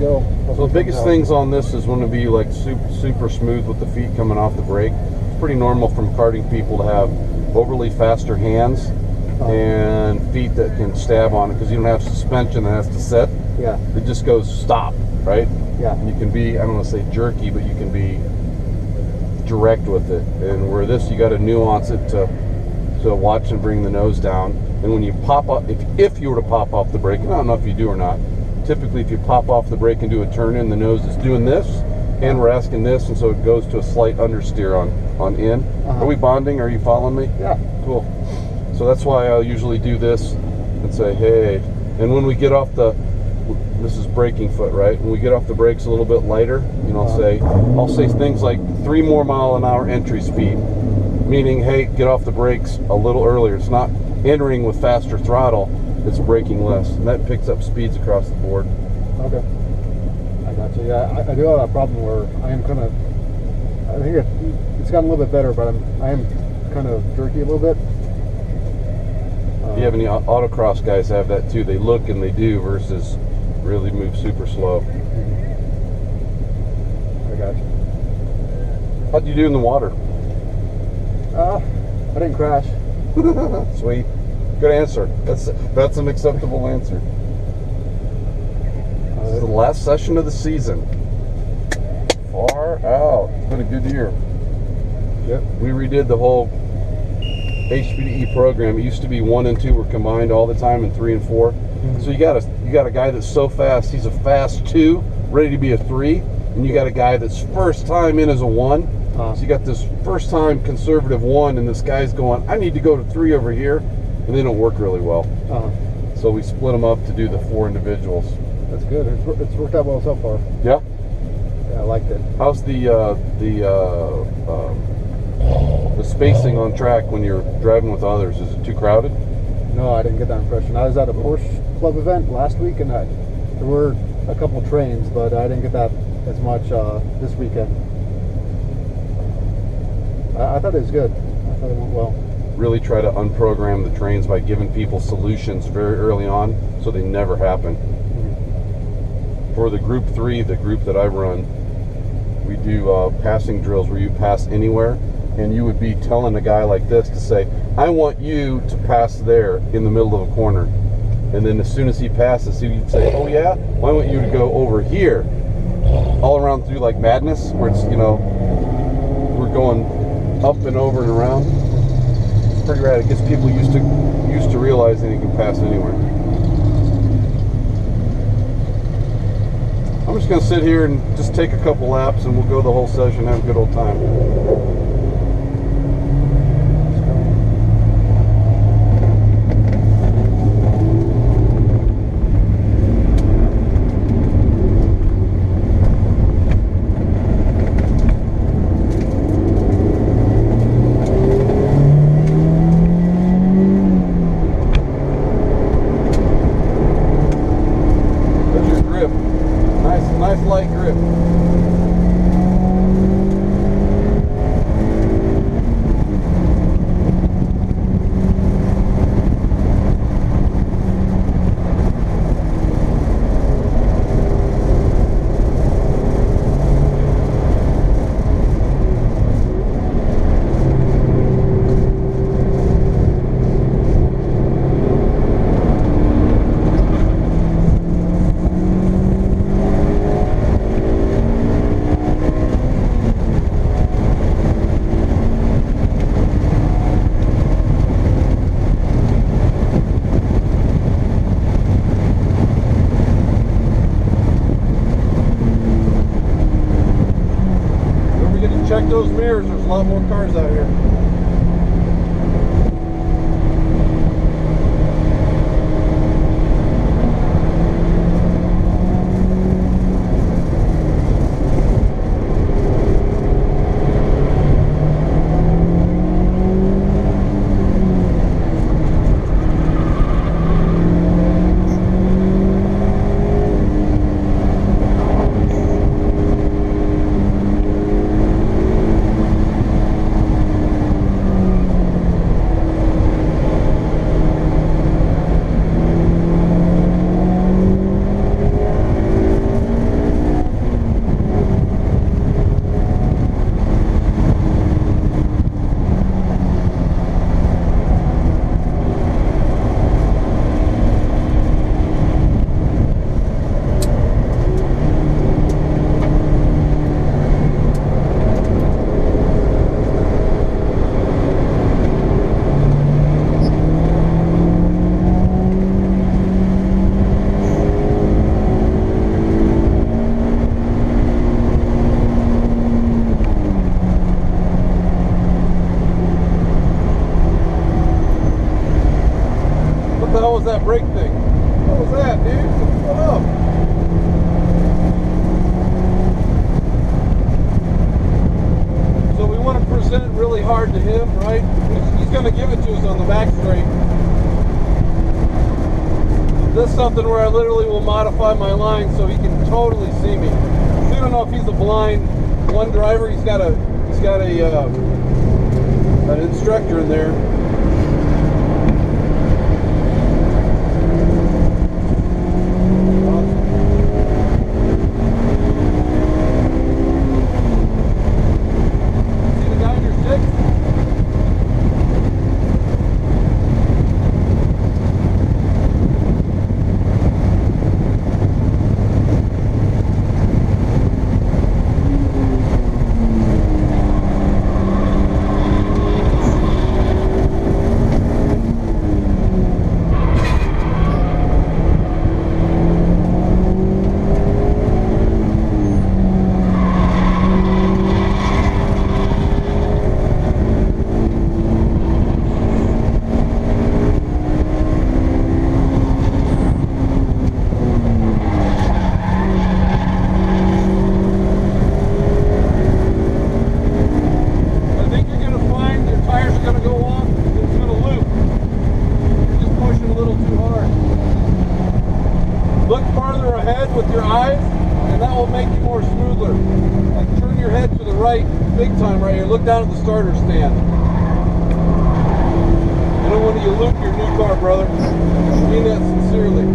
go. So the biggest things on this is going to be like super smooth with the feet coming off the brake. It's pretty normal from karting people to have overly faster hands and feet that can stab on it because you don't have suspension that has to set. Yeah. It just goes stop, right? Yeah. You can be, I don't want to say jerky, but you can be direct with it. And where this, you got to nuance it to watch and bring the nose down. And when you pop up, if you were to pop off the brake, and I don't know if you do or not, typically if you pop off the brake and do a turn in, the nose is doing this, and we're asking this, and so it goes to a slight understeer on in. Are we bonding? Are you following me? Yeah. Cool. So that's why I'll usually do this and say, hey. And when we get off this is braking foot, right? When we get off the brakes a little bit lighter, you know, I'll say things like 3 more mile-an-hour entry speed, meaning, hey, get off the brakes a little earlier. It's not entering with faster throttle, it's braking less, and that picks up speeds across the board. Okay, I got you. Yeah, I do have that problem where I am kind of, I think it's gotten a little bit better, but I am kind of jerky a little bit. If you have any autocross guys have that too. They look and they do versus really move super slow. I got you. How'd you do in the water? I didn't crash. Sweet. Good answer. That's an acceptable answer. This is the last session of the season. Far out. It's been a good year. Yep. We redid the whole HPDE program. It used to be 1 and 2 were combined all the time, and 3 and 4. So you got a guy that's so fast, he's a fast 2, ready to be a 3, and you got a guy that's first time in as a 1. So you got this first time conservative 1, and this guy's going, I need to go to 3 over here, and they don't work really well. So we split them up to do the 4 individuals. That's good. It's worked out well so far. Yeah. Yeah, I liked it. How's the spacing on track when you're driving with others? Is it too crowded? No, I didn't get that impression. I was at a Porsche Club event last week, and there were a couple trains, but I didn't get that as much this weekend. I thought it was good. I thought it went well. Really try to unprogram the trains by giving people solutions very early on so they never happen. For the group 3, the group that I run, we do passing drills where you pass anywhere, and you would be telling a guy like this to say, I want you to pass there in the middle of a corner. And then as soon as he passes, he'd say, oh yeah? Well, I want you to go over here. All around through like madness, where it's, you know, we're going up and over and around. It's pretty rad. It gets people used to realizing you can pass anywhere. I'm just going to sit here and just take a couple laps, and we'll go the whole session and have a good old time. Nice light grip. Check those mirrors, there's a lot more cars out here. hard to him, right? He's going to give it to us on the back straight. This is something where I literally will modify my line so he can totally see me. I don't know if he's a blind one driver. He's got an instructor in there. See the guy in your six? Look farther ahead with your eyes, and that will make you more smoother. Like turn your head to the right, big time right here. Look down at the starter stand. I don't want you to loop your new car, brother. I mean that sincerely.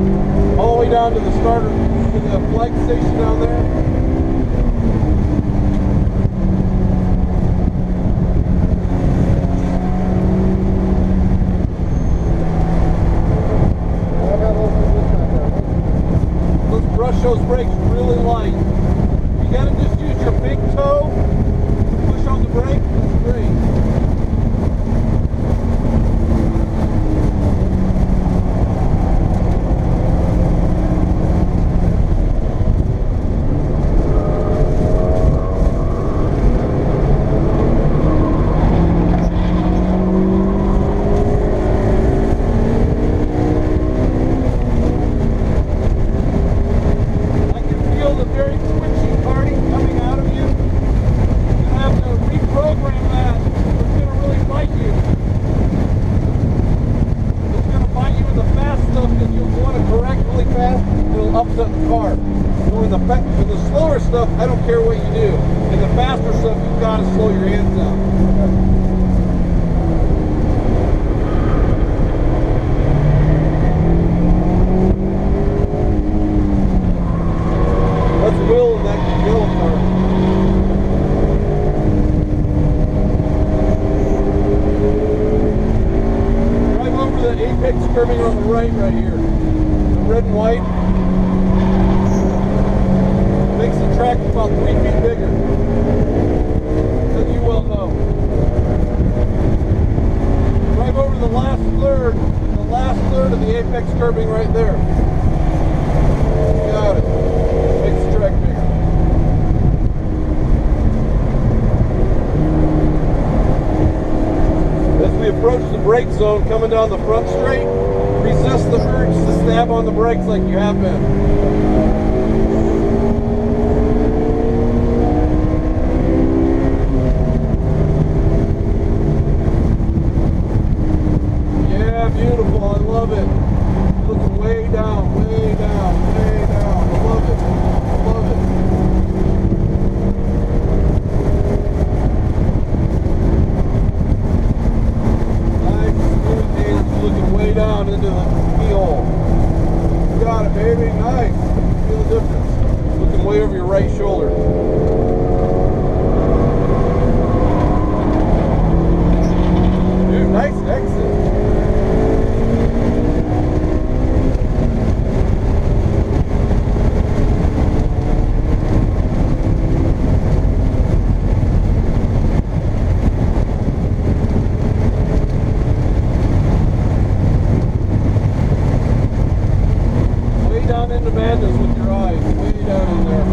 All the way down to the starter, to the flag station down there. Brush those brakes really light. You gotta just use your big toe, push on the brake, it's great. Upset the car. So in the slower stuff, I don't care what you do. In the faster stuff, you've got to slow your hands down. That's Will in that yellow car. Drive over the apex curving on the right here. The red and white. Makes the track about 3 feet bigger, as you well know. Drive over the last third of the apex curbing right there. Got it. Makes the track bigger. As we approach the brake zone coming down the front straight, resist the urge to stab on the brakes like you have been. Beautiful, I love it. Looking way down, way down, way down. I love it. I love it. Nice, smooth hands looking way down into the keyhole. Got it, baby. Nice. Feel the difference. Looking way over your right shoulder. Dude, nice exit. Down into madness with your eyes, way down in there.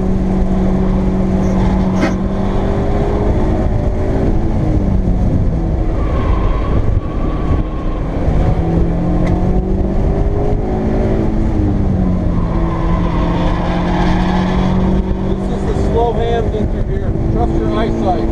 This is the slow hands in through here. Trust your eyesight.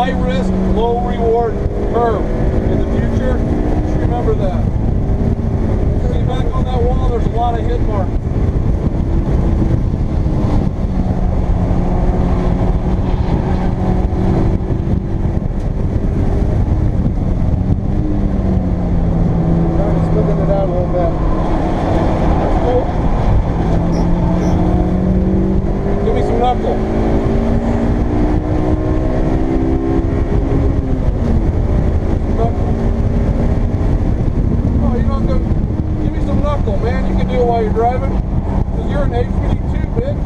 high risk, low reward curve. In the future, just remember that. See back on that wall, there's a lot of hit marks. Kind of slipping it out a little bit. That's cool. Give me some knuckle. Man, you can do it while you're driving, because you're an HPDE, bitch.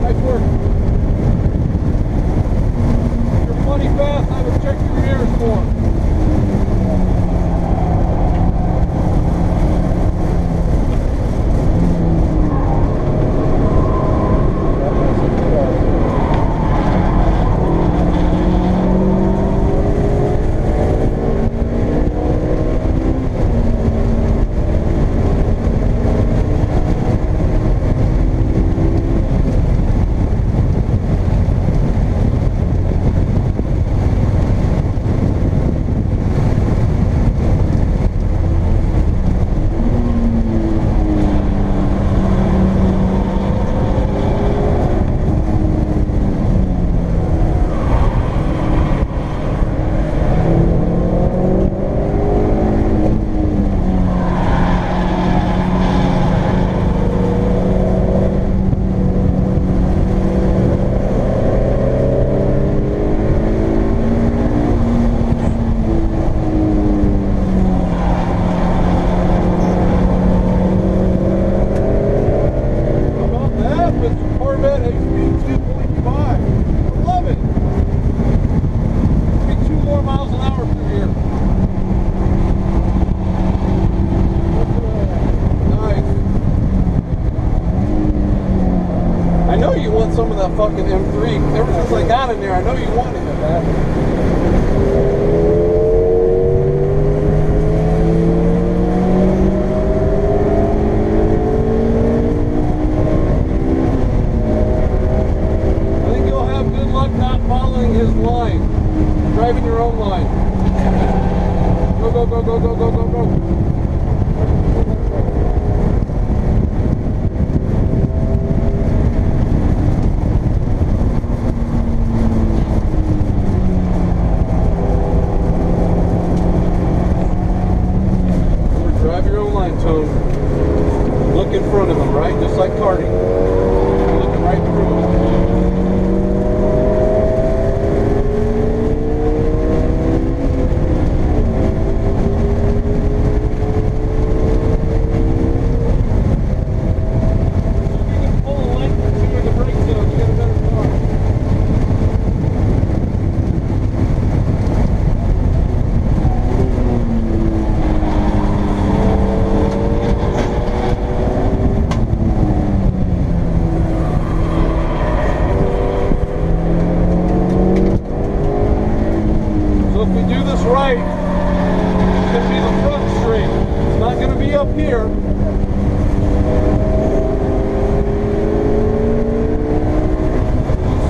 Nice work. You're plenty fast. I would check your mirrors more. Some of that fucking M3. Ever since I got in there, I know you wanted it, man. I think you'll have good luck not following his line. Driving your own line. Go, go, go, go, go, go, go, go. Look in front of them, right? Just like karting. You're looking right through them. You can pull a length or two in the brake zone, you get a better car. Right, it's going to be the front straight. It's not going to be up here.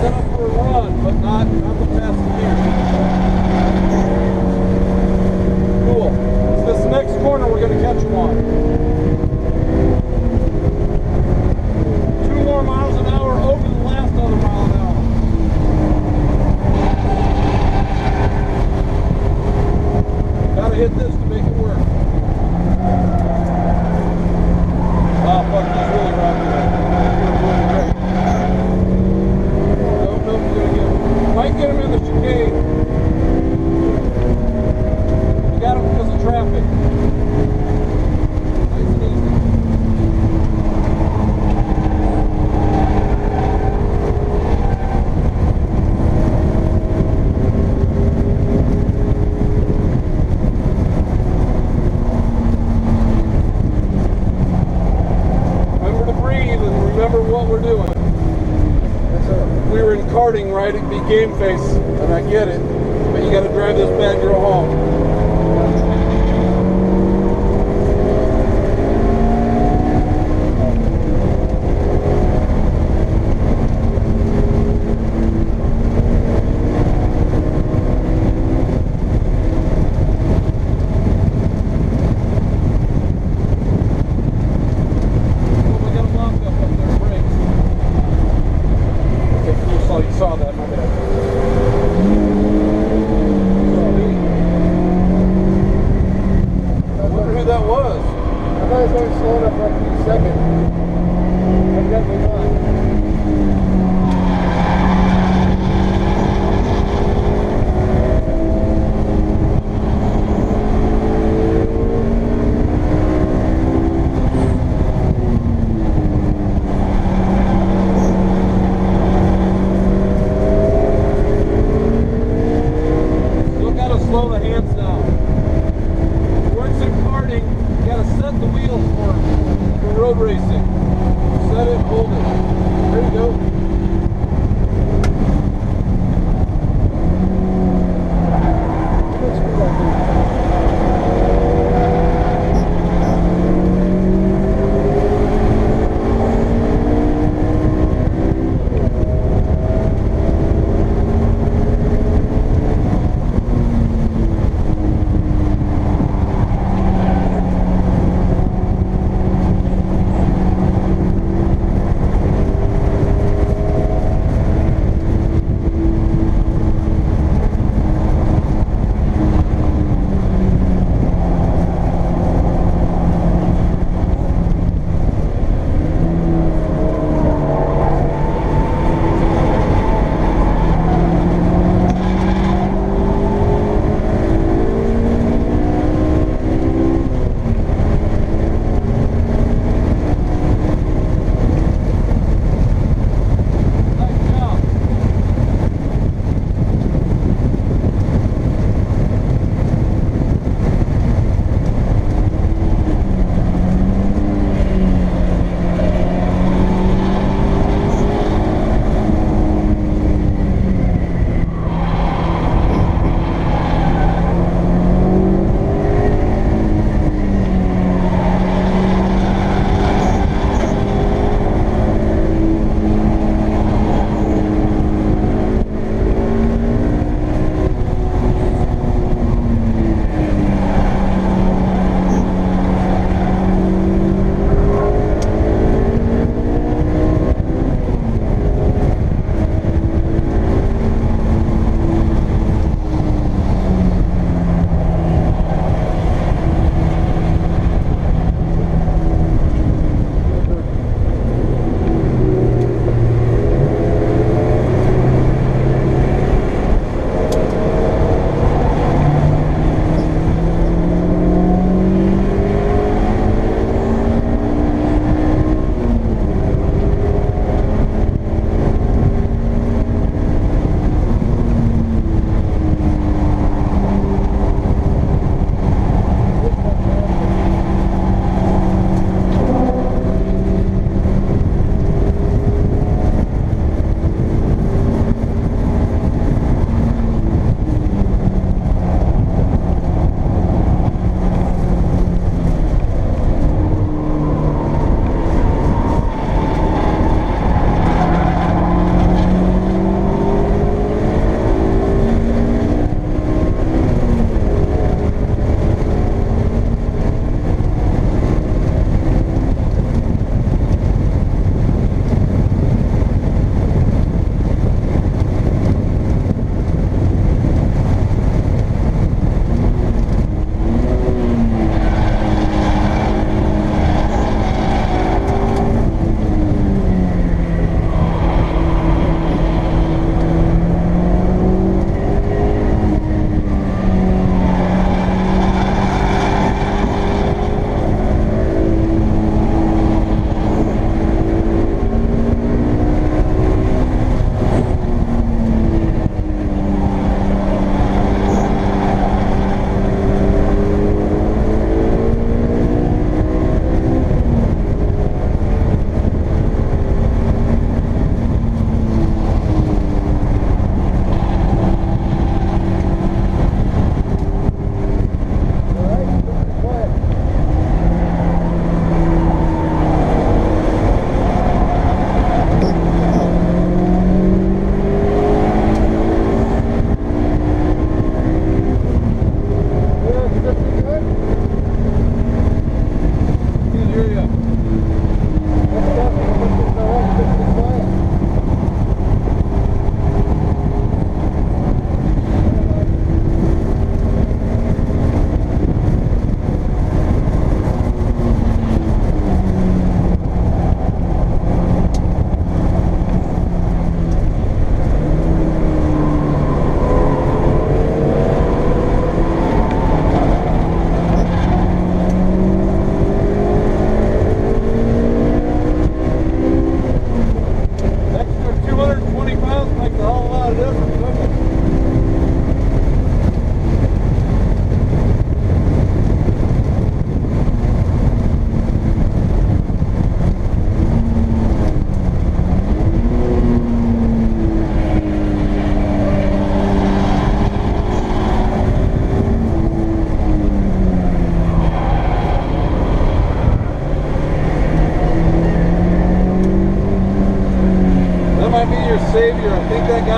Set up for a run, but not the fast gear. Cool. So this next corner we're going to catch you on. 2 more miles an hour over the last other mile an hour. Gotta hit this to make it work. Oh fuck, he's really rocking it. Don't know if you're gonna get him. Might get him in the chicane. You got him because of traffic. Nice and easy. Remember what we're doing. Yes, sir. We were in karting, right? It'd be game face, and I get it. But you got to drive this bad girl home. was. I thought it was going slow enough for a few seconds. Evidently not. Still gotta slow the hands down. Works in karting, you gotta set the wheels for road racing. Set it, hold it. There you go. Let's screw that thing.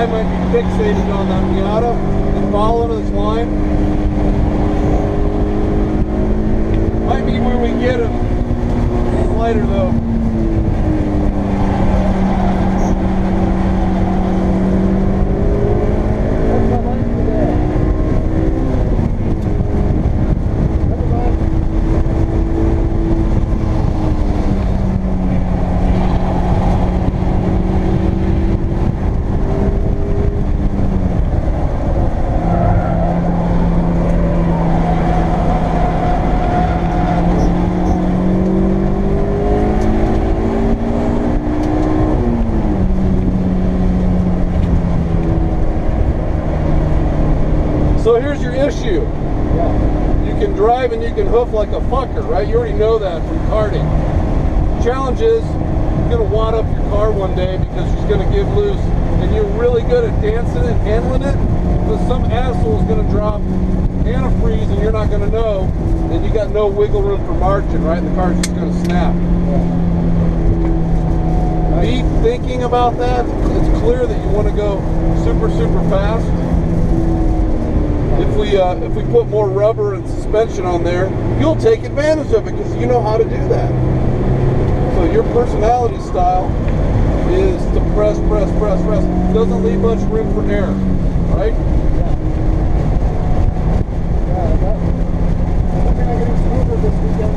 guy might be fixated on that Miata and following this line. Might be where we get him. It's lighter though. So here's your issue. Yeah. You can drive and you can hoof like a fucker, right? You already know that from karting. Challenge is, you're gonna wad up your car one day because she's gonna give loose, and you're really good at dancing and handling it, because some asshole is gonna drop antifreeze and you're not gonna know, and you got no wiggle room for margin, right? The car's just gonna snap. Yeah. Be thinking about that. It's clear that you want to go super, super fast. If we put more rubber and suspension on there, you'll take advantage of it because you know how to do that. So your personality style is to press, press, press, press. Doesn't leave much room for error, right? Yeah. I'm looking at getting smoother this weekend,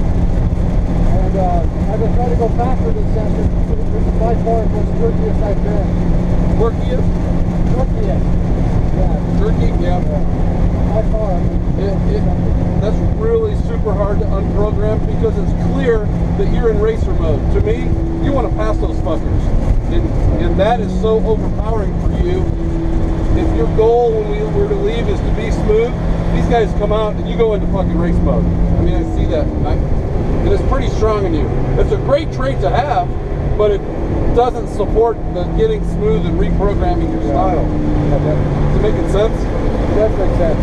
and I've been trying to go faster this session. This is by far the most jerkiest I've been. Quirkiest? Jerkiest. Yeah. Jerky? Yeah. By far. That's really super hard to unprogram because it's clear that you're in racer mode. To me, you want to pass those fuckers. And that is so overpowering for you. If your goal when we were to leave is to be smooth, these guys come out and you go into fucking race mode. I mean, I see that. And it's pretty strong in you. It's a great trait to have, but it doesn't support the getting smooth and reprogramming your style. Is it making sense? It does make sense.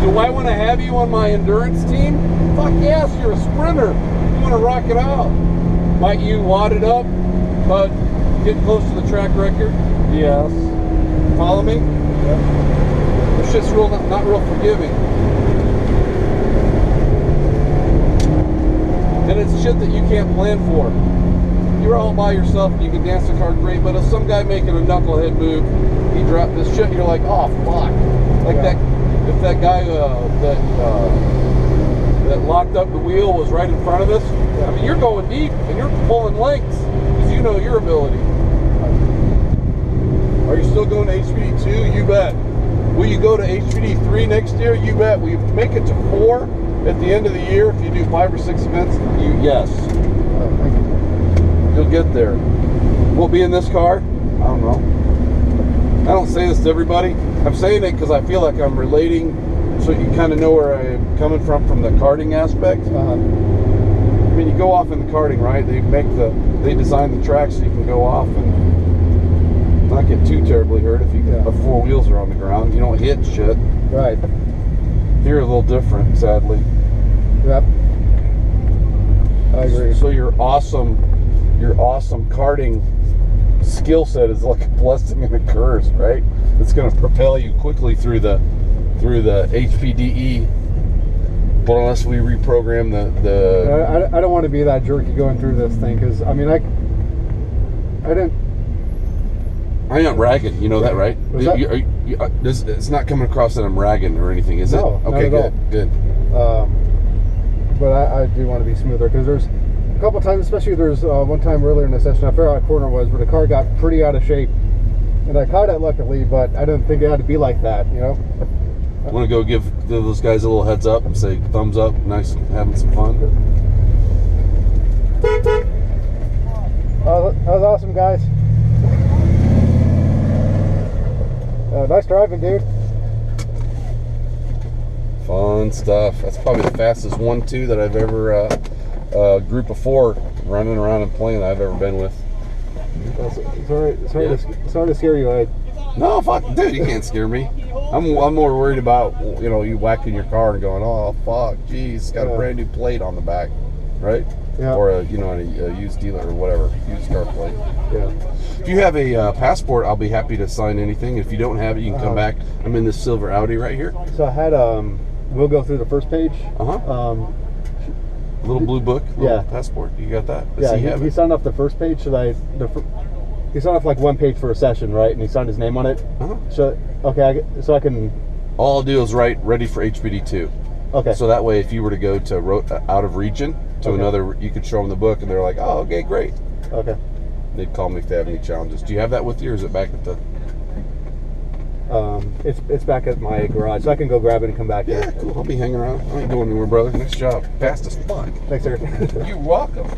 Do I want to have you on my endurance team? Fuck yes, you're a sprinter. You want to rock it out. Might you wad it up, but get close to the track record? Yes. Follow me? Yep. It's just not real forgiving. And it's shit that you can't plan for. You're all by yourself and you can dance the car great, but if some guy making a knucklehead move, he dropped this shit and you're like, oh fuck. Like that, if that guy that locked up the wheel was right in front of us, I mean, you're going deep and you're pulling lengths because you know your ability. Are you still going to HPD 2? You bet. Will you go to HPD 3 next year? You bet. Will you make it to 4 at the end of the year if you do 5 or 6 events? Yes. Thank you. You'll get there. We'll be in this car? I don't know. I don't say this to everybody. I'm saying it because I feel like I'm relating so you kind of know where I'm coming from the karting aspect. I mean, you go off in the karting, right? They design the track so you can go off and not get too terribly hurt if you the 4 wheels are on the ground. You don't hit shit. Right. Here a little different, sadly. Yep. I agree. So your awesome karting skill set is like a blessing and a curse, right? It's going to propel you quickly through the HPDE, but unless we reprogram the I don't want to be that jerky going through this thing because I mean I'm not ragging, you know that, right? It's not coming across that I'm ragging or anything, is it? Okay, good. But I do want to be smoother because there's a couple times, especially there's one time earlier in the session, I forgot what corner was, where the car got pretty out of shape. And I caught it luckily, but I didn't think it had to be like that, you know? Want to go give those guys a little heads up and say thumbs up, nice, having some fun? That was awesome, guys. Nice driving, dude. Fun stuff. That's probably the fastest 1-2 that I've ever, group of 4 running around and playing I've ever been with. Sorry to scare you, No, fuck, dude, you can't scare me. I'm more worried about, you know, you whacking your car and going, oh, fuck, geez, got a brand new plate on the back. right? Yeah. Or a used dealer or whatever, used car plate. Yeah. If you have a passport, I'll be happy to sign anything. If you don't have it, you can come back. I'm in this silver Audi right here. So I had we'll go through the first page. Little blue book, yeah, passport. You got that? He signed off the first page. He signed off like one page for a session, right? And he signed his name on it. So so I can. All I'll do is write ready for HPD 2. Okay. So that way, if you were to go to out of region to another, you could show them the book, and they're like, "Oh, okay, great." Okay. They'd call me if they have any challenges. Do you have that with you, or is it back at the? It's back at my garage, so I can go grab it and come back. Yeah, here. cool. I'll be hanging around. I ain't going anywhere, brother. Nice job. Fast as fuck. Thanks, sir. You're welcome.